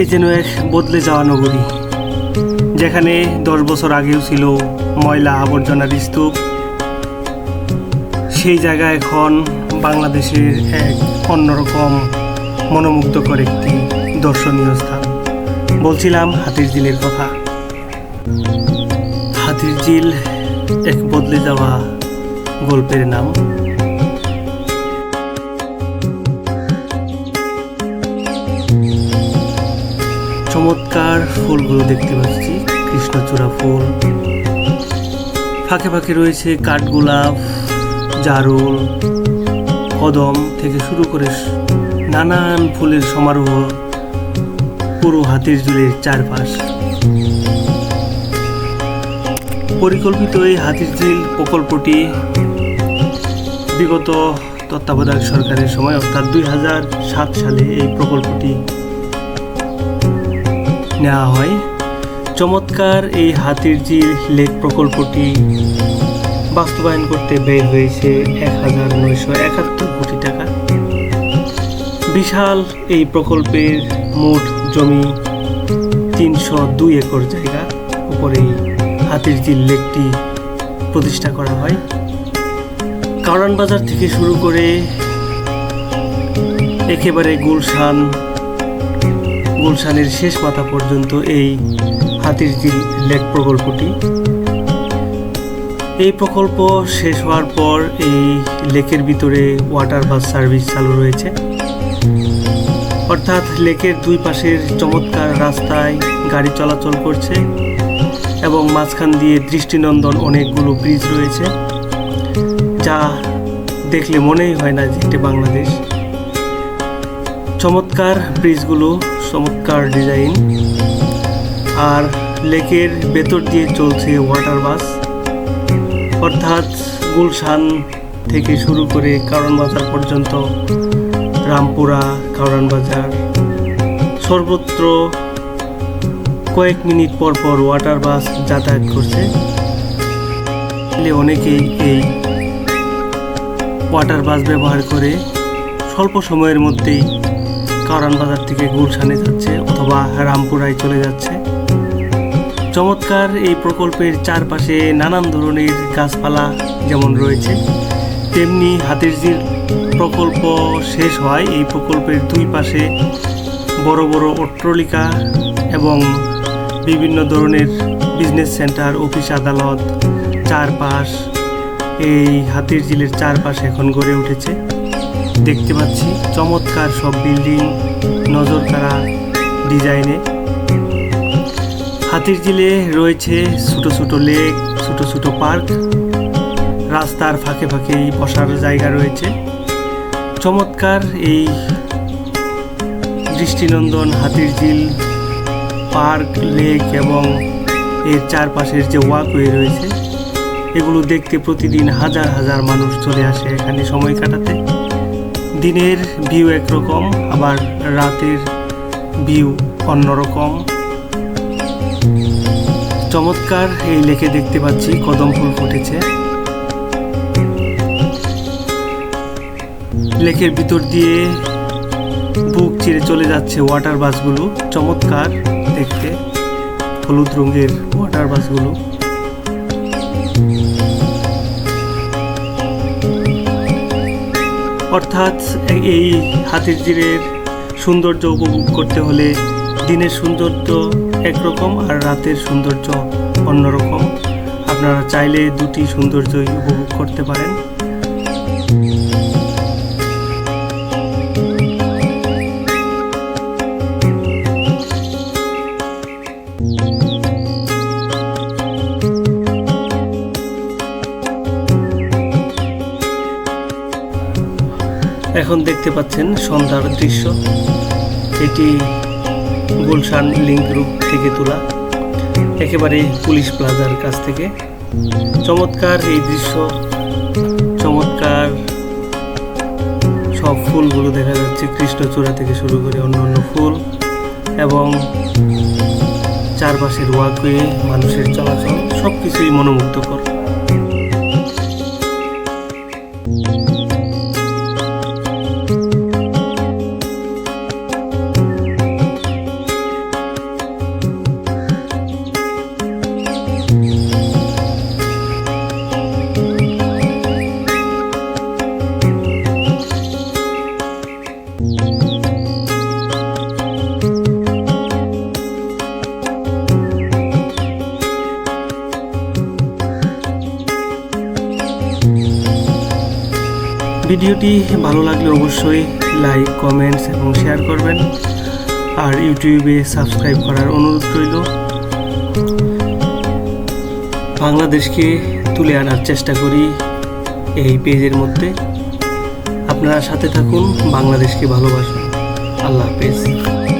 এ যেন এক বদলে যাওয়া নগরী, যেখানে 10 বছর আগেও ছিল ময়লা আবর্জনার স্তূপ, সেই জায়গা এখন বাংলাদেশের এক অন্যরকম মনোমুগ্ধকর একটি দর্শনীয় স্থান। বলছিলাম হাতিরঝিলের কথা। হাতিরঝিল এক বদলে যাওয়া গল্পের নাম। চমৎকার ফুলগুলো দেখতে পাচ্ছি, কৃষ্ণচূড়া ফুল, ফাঁকে ফাঁকে রয়েছে কাঠগোলাপ, জারুল, কদম থেকে শুরু করে নানান ফুলের সমারোহ পুরো হাতিরঝিলের চারপাশ। পরিকল্পিত এই হাতিরঝিল প্রকল্পটি বিগত তত্ত্বাবধায়ক সরকারের সময় অর্থাৎ 2007 সালে এই প্রকল্পটি নেওয়া হয়। চমৎকার এই হাতিরঝিল লেক প্রকল্পটি বাস্তবায়ন করতে ব্যয় হয়েছে 1971 কোটি টাকা। বিশাল এই প্রকল্পের মোট জমি 302 একর জায়গা উপরে হাতিরঝিল লেকটি প্রতিষ্ঠা করা হয়। কারওয়ান বাজার থেকে শুরু করে একেবারে গুলশানের শেষ মাথা পর্যন্ত এই হাতিরঝিল লেক প্রকল্পটি। এই প্রকল্প শেষ হওয়ার পর এই লেকের ভিতরে ওয়াটার বাস সার্ভিস চালু রয়েছে, অর্থাৎ লেকের দুই পাশের চমৎকার রাস্তায় গাড়ি চলাচল করছে এবং মাঝখান দিয়ে দৃষ্টিনন্দন অনেকগুলো ব্রিজ রয়েছে, যা দেখলে মনেই হয় না যে এটা বাংলাদেশ। চমৎকার ব্রিজগুলো, চমৎকার ডিজাইন, আর লেকের ভেতর দিয়ে চলছে ওয়াটার বাস, অর্থাৎ গুলশান থেকে শুরু করে কারওয়ান বাজার পর্যন্ত, রামপুরা, কারওয়ান বাজার, সর্বত্র কয়েক মিনিট পর পর ওয়াটার বাস যাতায়াত করছে। অনেকেই এই ওয়াটার বাস ব্যবহার করে স্বল্প সময়ের মধ্যেই কারওয়ান বাজার থেকে গুলশানে যাচ্ছে অথবা রামপুরায় চলে যাচ্ছে। চমৎকার এই প্রকল্পের চারপাশে নানান ধরনের গাছপালা যেমন রয়েছে, তেমনি হাতিরঝিল প্রকল্প শেষ হয় এই প্রকল্পের দুই পাশে বড় বড় অট্টালিকা এবং বিভিন্ন ধরনের বিজনেস সেন্টার, অফিস আদালত, চারপাশ এই হাতিরঝিলের চারপাশে এখন গড়ে উঠেছে। দেখতে পাচ্ছি চমৎকার সব বিল্ডিং, নজরকাড়া ডিজাইনে। হাতিরঝিলে রয়েছে ছোট ছোট লেক, ছোট ছোট পার্ক, রাস্তার ফাঁকে ফাঁকেই বসার জায়গা রয়েছে। চমৎকার এই দৃষ্টিনন্দন হাতিরঝিল পার্ক, লেক এবং এর চারপাশের যে ওয়াকওয়ে রয়েছে, এগুলো দেখতে প্রতিদিন হাজার হাজার মানুষ চলে আসে এখানে সময় কাটাতে। দিনের ভিউ একরকম, আবার রাতের ভিউ অন্যরকম। চমৎকার এই লেকে দেখতে পাচ্ছি কদম ফুল ফুটেছে। লেকের ভিতর দিয়ে বুক চিরে চলে যাচ্ছে ওয়াটার বাসগুলো, চমৎকার দেখতে, হলুদ রঙের ওয়াটার বাসগুলো। অর্থাৎ এই হাতিরঝিলের সৌন্দর্য উপভোগ করতে হলে দিনের সৌন্দর্য একরকম আর রাতের সৌন্দর্য অন্যরকম। আপনারা চাইলে দুটি সৌন্দর্যই উপভোগ করতে পারেন। এখন দেখতে পাচ্ছেন সন্ধ্যার দৃশ্য। এটি গুলশান লিংক রোড থেকে তোলা, একেবারে পুলিশ প্লাজার কাছ থেকে। চমৎকার এই দৃশ্য, চমৎকার সব ফুলগুলো দেখা যাচ্ছে, কৃষ্ণচূড়া থেকে শুরু করে অন্যান্য ফুল এবং চারপাশের ওয়াকওয়ে, মানুষের চলাচল, সব কিছুই মনোমুগ্ধকর। ভিডিওটি ভালো লাগলে অবশ্যই লাইক, কমেন্টস এবং শেয়ার করবেন। আর ইউটিউবে সাবস্ক্রাইব করার অনুরোধ রইল। বাংলাদেশকে তুলে আনার চেষ্টা করি এই পেজের মধ্যে। আপনারা সাথে থাকুন, বাংলাদেশকে ভালোবাসুন। আল্লাহ হাফেজ।